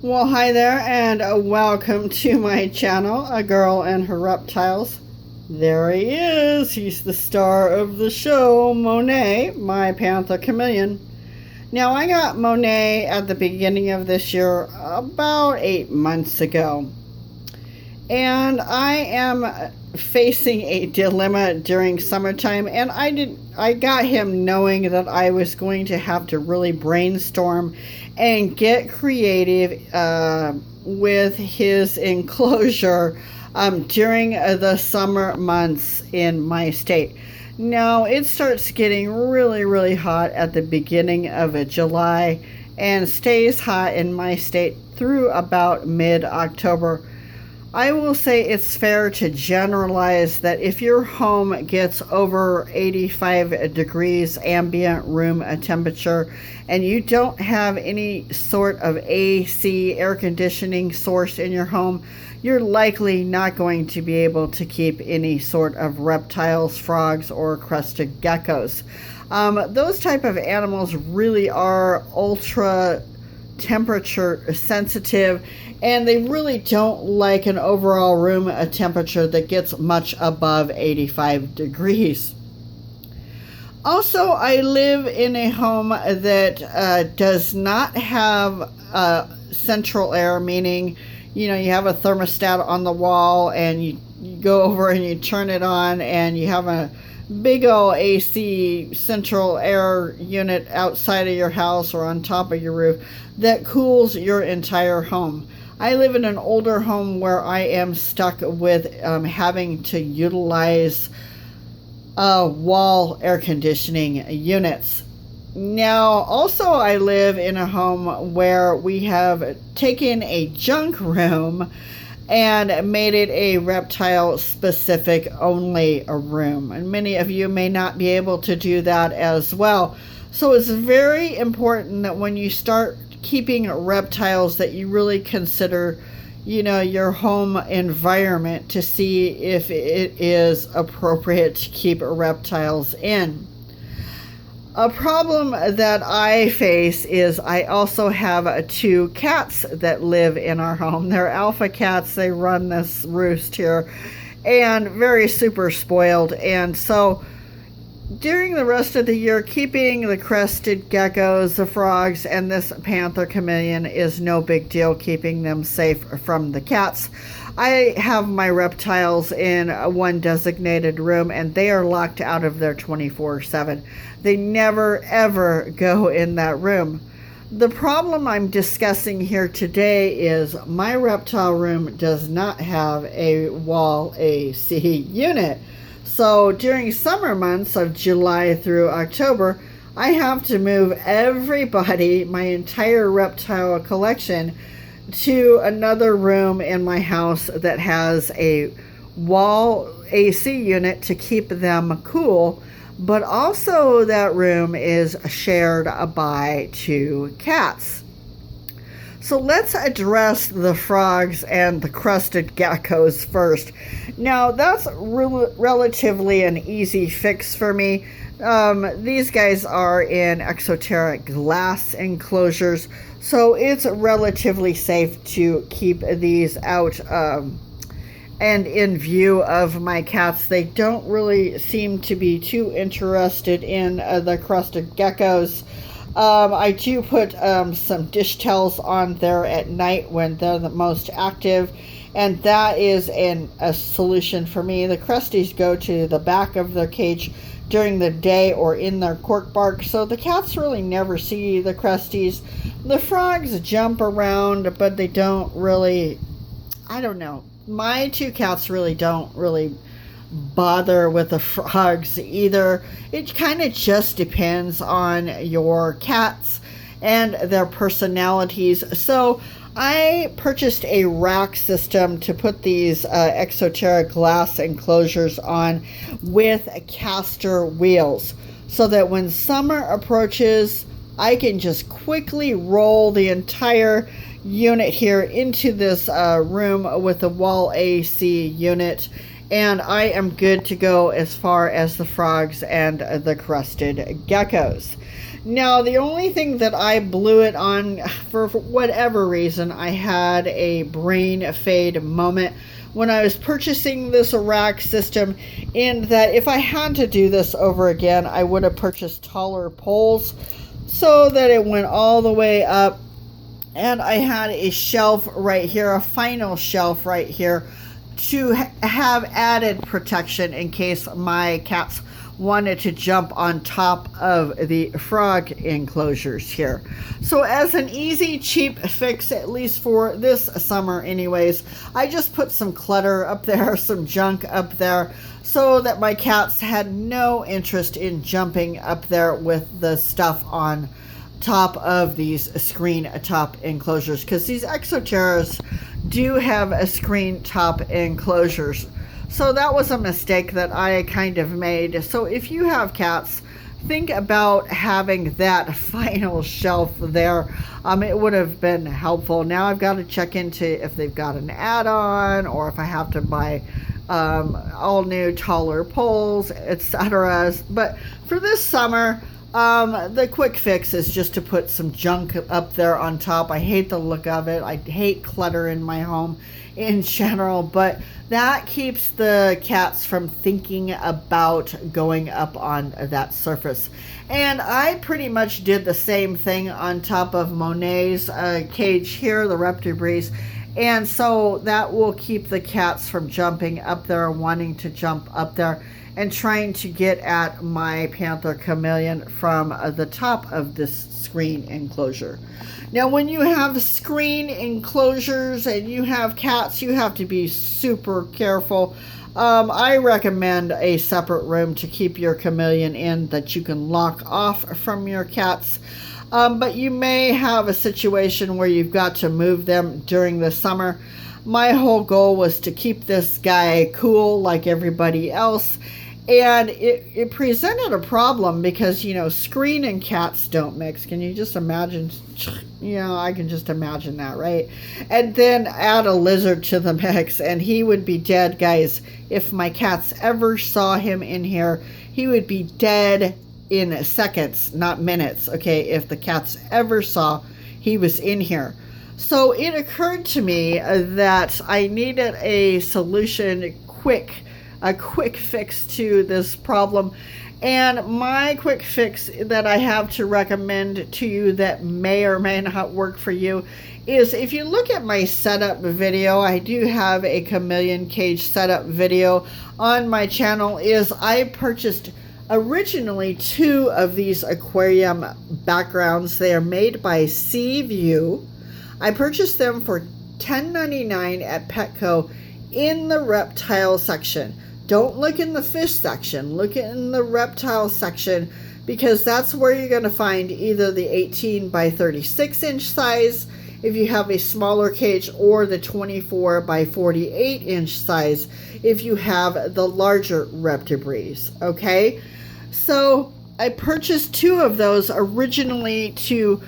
Well, hi there, and welcome to my channel, A Girl and Her Reptiles. There he is. He's the star of the show, Monet, my panther chameleon. Now, I got Monet at the beginning of this year, about 8 months ago. And I am facing a dilemma during summertime, and I got him knowing that I was going to have to really brainstorm and get creative with his enclosure during the summer months in my state. Now, it starts getting really hot at the beginning of July and stays hot in my state through about mid-October. I will say it's fair to generalize that if your home gets over 85 degrees ambient room temperature and you don't have any sort of AC air conditioning source in your home, you're likely not going to be able to keep any sort of reptiles, frogs, or crested geckos. Those type of animals really are ultra temperature sensitive, and they really don't like an overall room temperature that gets much above 85 degrees. Also, I live in a home that does not have central air, meaning, you have a thermostat on the wall and you go over and you turn it on and you have a big old AC central air unit outside of your house or on top of your roof that cools your entire home. I live in an older home where I am stuck with having to utilize wall air conditioning units. Now, also I live in a home where we have taken a junk room and made it a reptile specific only a room, and many of you may not be able to do that as well. So it's very important that when you start keeping reptiles that you really consider your home environment to see if it is appropriate to keep reptiles in. A problem that I face is I also have 2 cats that live in our home. They're alpha cats. They run this roost here and very super spoiled. And so during the rest of the year, keeping the crested geckos, the frogs, and this panther chameleon is no big deal, keeping them safe from the cats. I have my reptiles in one designated room, and they are locked out of there 24/7. They never ever go in that room. The problem I'm discussing here today is my reptile room does not have a wall AC unit. So during summer months of July through October, I have to move everybody, my entire reptile collection, to another room in my house that has a wall AC unit to keep them cool, but also that room is shared by 2 cats. So let's address the frogs and the crested geckos first. Now, that's relatively an easy fix for me. These guys are in exoteric glass enclosures, so it's relatively safe to keep these out and in view of my cats. They don't really seem to be too interested in the crested geckos. I do put some dish towels on there at night when they're the most active, and that is a solution for me. The cresties go to the back of their cage during the day or in their cork bark, so the cats really never see the cresties. The frogs jump around, but they don't really, I don't know. My 2 cats don't really bother with the frogs either. It kind of just depends on your cats and their personalities. So I purchased a rack system to put these exoteric glass enclosures on with caster wheels, so that when summer approaches, I can just quickly roll the entire unit here into this room with the wall AC unit, and I am good to go as far as the frogs and the crested geckos. Now, the only thing that I blew it on, for whatever reason, I had a brain fade moment when I was purchasing this rack system, in that if I had to do this over again, I would have purchased taller poles so that it went all the way up. And I had a shelf right here, a final shelf right here, to have added protection in case my cats wanted to jump on top of the frog enclosures here. So as an easy, cheap fix, at least for this summer anyways, I just put some clutter up there, some junk up there, so that my cats had no interest in jumping up there with the stuff on top of these screen top enclosures, because these Exoterras do have a screen top enclosures. So that was a mistake that I kind of made. So if you have cats, think about having that final shelf there. It would have been helpful. Now I've got to check into if they've got an add-on, or if I have to buy all new taller poles, etc. But for this summer, the quick fix is just to put some junk up there on top. I hate the look of it. I hate clutter in my home in general, but that keeps the cats from thinking about going up on that surface. And I pretty much did the same thing on top of Monet's cage here, the Reptibreeze. And so that will keep the cats from jumping up there, wanting to jump up there and trying to get at my panther chameleon from the top of this screen enclosure. Now, when you have screen enclosures and you have cats, you have to be super careful. I recommend a separate room to keep your chameleon in that you can lock off from your cats. But you may have a situation where you've got to move them during the summer. My whole goal was to keep this guy cool like everybody else. And it presented a problem because, screen and cats don't mix. Can you just imagine? I can just imagine that, right? And then add a lizard to the mix and he would be dead, guys. If my cats ever saw him in here, he would be dead in seconds, not minutes, okay? If the cats ever saw he was in here. So it occurred to me that I needed a solution a quick fix to this problem. And my quick fix that I have to recommend to you that may or may not work for you is, if you look at my setup video, I do have a chameleon cage setup video on my channel. I purchased originally 2 of these aquarium backgrounds. They are made by Seaview. I purchased them for $10.99 at Petco in the reptile section. Don't look in the fish section. Look in the reptile section, because that's where you're going to find either the 18 by 36 inch size if you have a smaller cage, or the 24 by 48 inch size if you have the larger Reptibreeze. Okay, so I purchased 2 of those originally to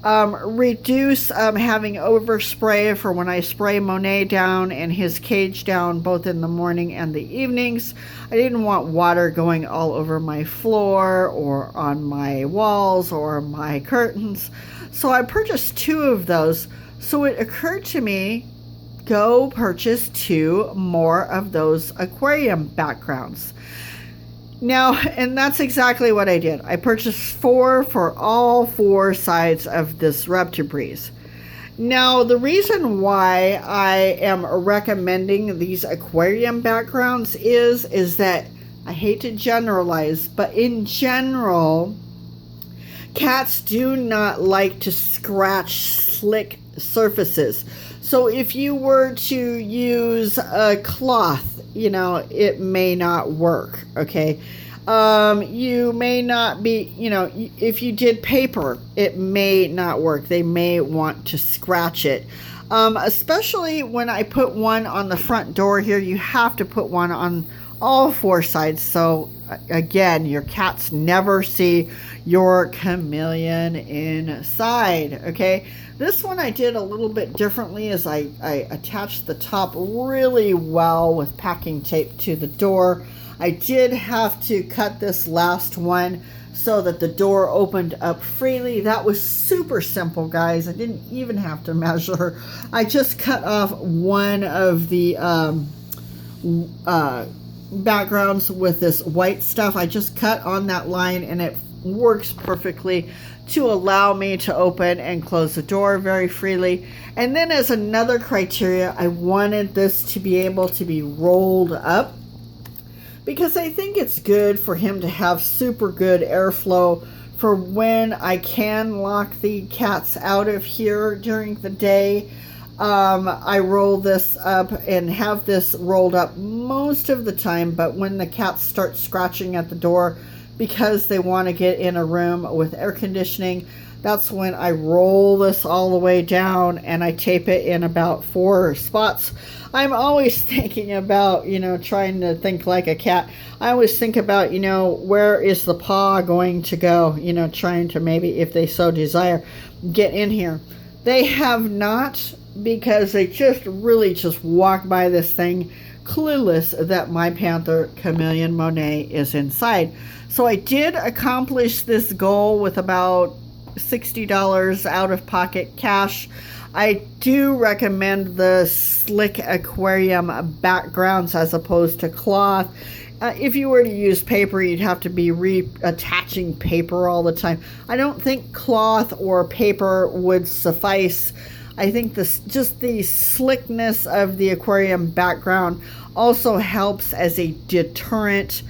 reduce having overspray for when I spray Monet down and his cage down, both in the morning and the evenings. I didn't want water going all over my floor or on my walls or my curtains. So I purchased 2 of those. So it occurred to me, go purchase 2 more of those aquarium backgrounds. Now, and that's exactly what I did. I purchased 4 for all 4 sides of this Reptibreeze. Now, the reason why I am recommending these aquarium backgrounds is that, I hate to generalize, but in general, cats do not like to scratch slick surfaces. So if you were to use a cloth, it may not work, okay? You may not be, if you did paper, it may not work. They may want to scratch it. Especially when I put one on the front door here, you have to put one on all 4 sides. So again, your cats never see your chameleon inside, okay? This one I did a little bit differently, as I attached the top really well with packing tape to the door. I did have to cut this last one so that the door opened up freely. That was super simple, guys. I didn't even have to measure. I just cut off one of the backgrounds with this white stuff. I just cut on that line, and it works perfectly to allow me to open and close the door very freely. And then as another criteria, I wanted this to be able to be rolled up, because I think it's good for him to have super good airflow for when I can lock the cats out of here during the day. I roll this up and have this rolled up most of the time, but when the cats start scratching at the door because they want to get in a room with air conditioning, that's when I roll this all the way down and I tape it in about 4 spots. I'm always thinking about, trying to think like a cat. I always think about, where is the paw going to go, trying to maybe, if they so desire, get in here. They have not, because they just walk by this thing clueless that my panther chameleon Monet is inside. So I did accomplish this goal with about $60 out of pocket cash. I do recommend the slick aquarium backgrounds as opposed to cloth. If you were to use paper, you'd have to be reattaching paper all the time. I don't think cloth or paper would suffice. I think just the slickness of the aquarium background also helps as a deterrent.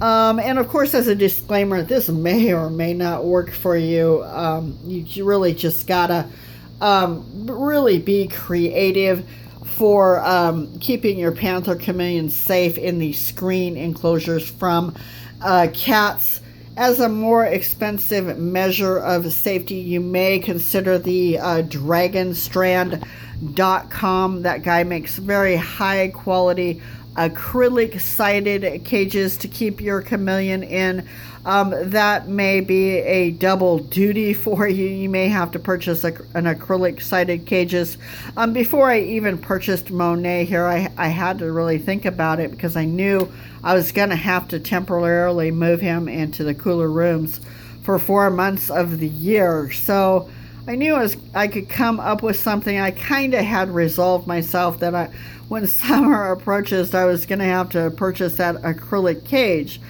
And of course, as a disclaimer, this may or may not work for you. You really just gotta really be creative for keeping your panther chameleon safe in the screen enclosures from cats. As a more expensive measure of safety, you may consider the dragonstrand.com. That guy makes very high quality acrylic sided cages to keep your chameleon in. That may be a double duty for you. You may have to purchase an acrylic sided cages. Before I even purchased Monet here, I had to really think about it, because I knew I was going to have to temporarily move him into the cooler rooms for 4 months of the year. So I knew I could come up with something. I kind of had resolved myself that when summer approaches, I was going to have to purchase that acrylic cage.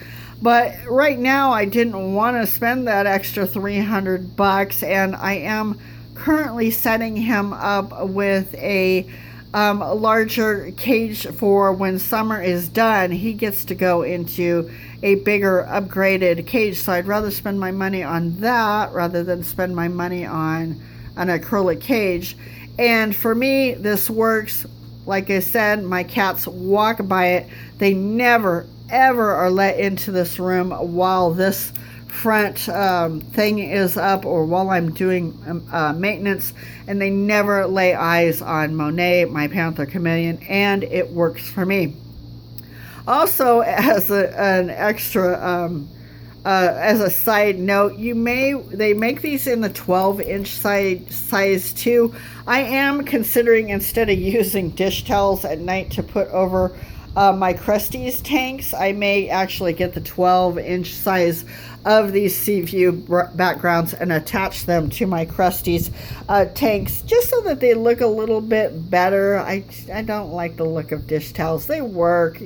But right now, I didn't want to spend that extra $300, and I am currently setting him up with a larger cage for when summer is done. He gets to go into a bigger upgraded cage, so I'd rather spend my money on that rather than spend my money on an acrylic cage. And for me, this works. Like I said, my cats walk by it. They never ever are let into this room while this front thing is up or while I'm doing maintenance, and they never lay eyes on Monet, my panther chameleon, and it works for me. Also, as an extra as a side note, they make these in the 12-inch size too. I am considering, instead of using dish towels at night to put over my Krusty's tanks, I may actually get the 12-inch size of these sea view backgrounds and attach them to my Krusty's tanks, just so that they look a little bit better. I don't like the look of dish towels. They work,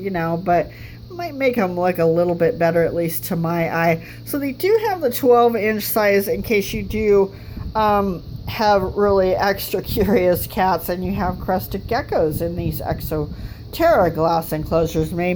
but might make them look a little bit better, at least to my eye. So they do have the 12-inch size in case you do have really extra curious cats and you have crested geckos in these Exoterra glass enclosures. May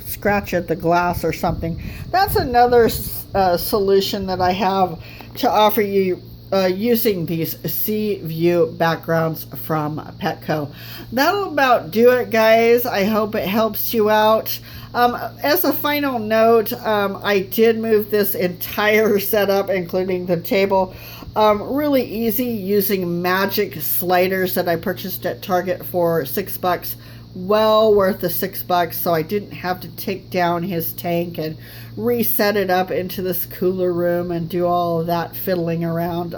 scratch at the glass or something. That's another solution that I have to offer you using these sea view backgrounds from Petco. That'll about do it, guys. I hope it helps you out. As a final note, I did move this entire setup, including the table, really easy, using magic sliders that I purchased at Target for $6. Well worth the $6, so I didn't have to take down his tank and reset it up into this cooler room and do all of that fiddling around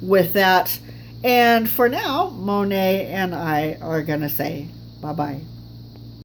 with that. And for now, Monet and I are gonna say bye-bye.